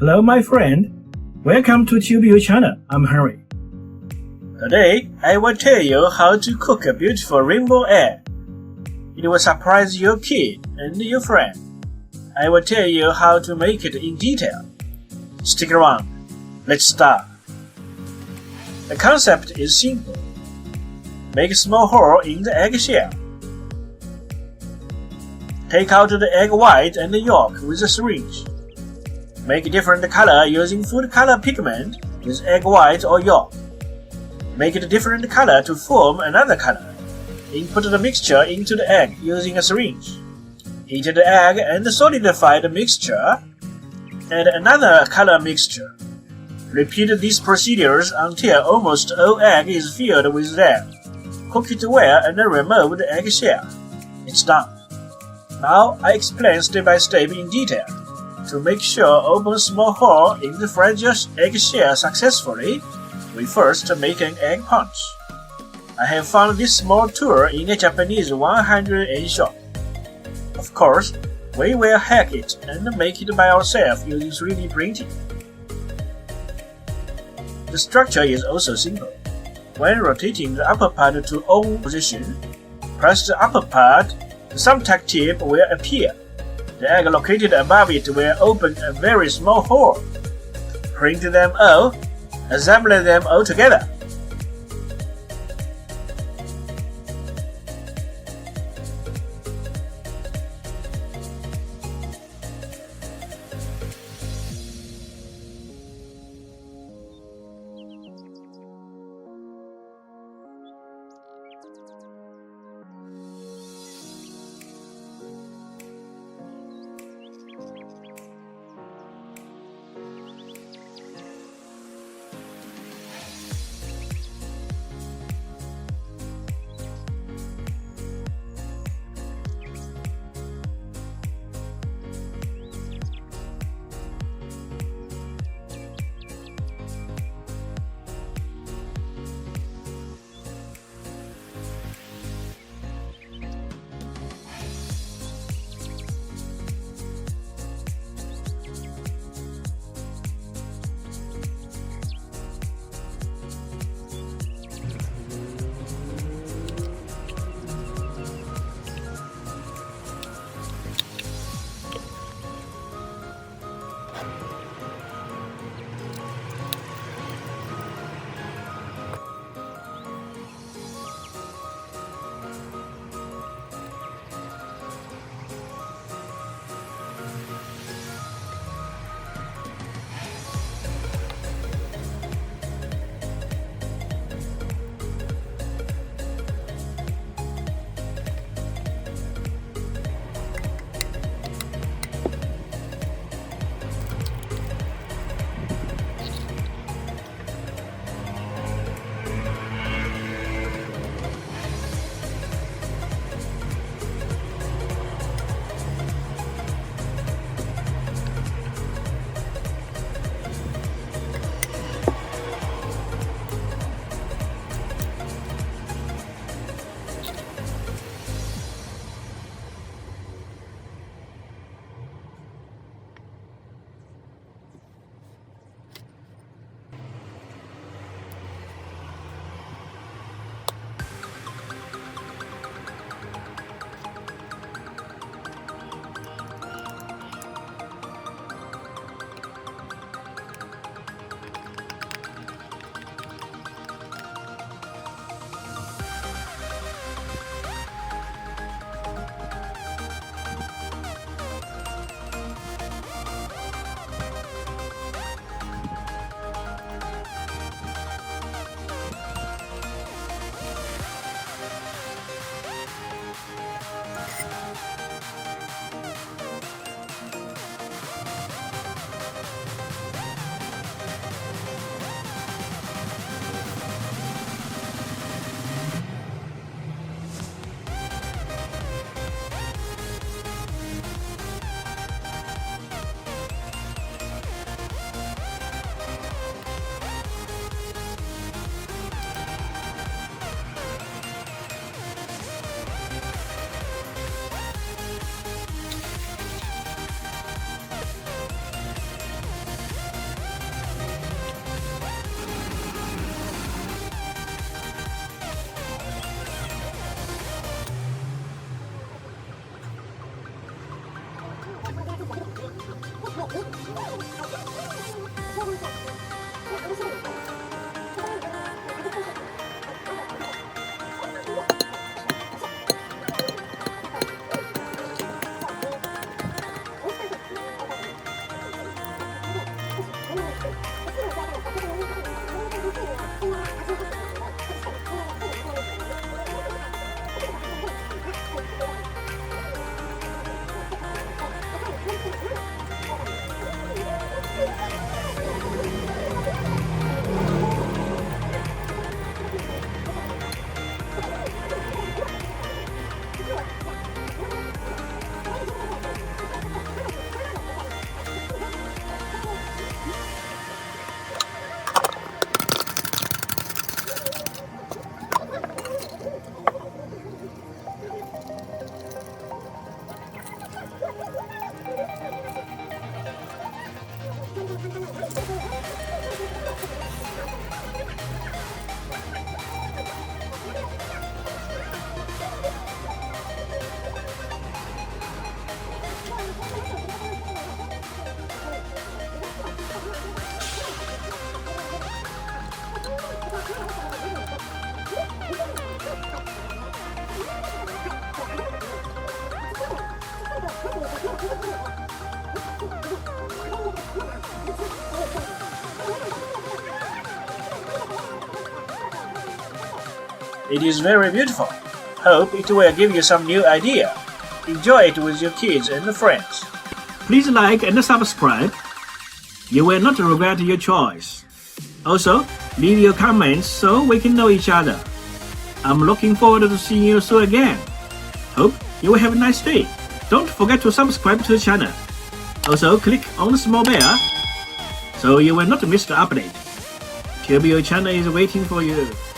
Hello, my friend. Welcome to TubeU channel. I'm Henry. Today, I will tell you how to cook a beautiful rainbow egg. It will surprise your kid and your friend. I will tell you how to make it in detail. Stick around. Let's start. The concept is simple. Make a small hole in the egg shell. Take out the egg white and the yolk with a syringe. Make a different color using food color pigment with egg white or yolk. Make it a different color to form another color. Input the mixture into the egg using a syringe. Heat the egg and solidify the mixture. Add another color mixture. Repeat these procedures until almost all egg is filled with them. Cook it well and remove the egg shell. It's done. Now I explain step by step in detail. To make sure open small hole in the fragile egg shell successfully, we first make an egg punch. I have found this small tool in a Japanese 100-yen shop. Of course, we will hack it and make it by ourselves using 3D printing. The structure is also simple. When rotating the upper part to on position, press the upper part, the thumbtack tip will appear. The egg located above it will open a very small hole. Print them all, assemble them all together. It is very beautiful. Hope it will give you some new idea. Enjoy it with your kids and friends. Please like and subscribe. You will not regret your choice. Also, leave your comments so we can know each other. I'm looking forward to seeing you soon again. Hope you will have a nice day. Don't forget to subscribe to the channel. Also, click on the small bell so you will not miss the update. TBO channel is waiting for you.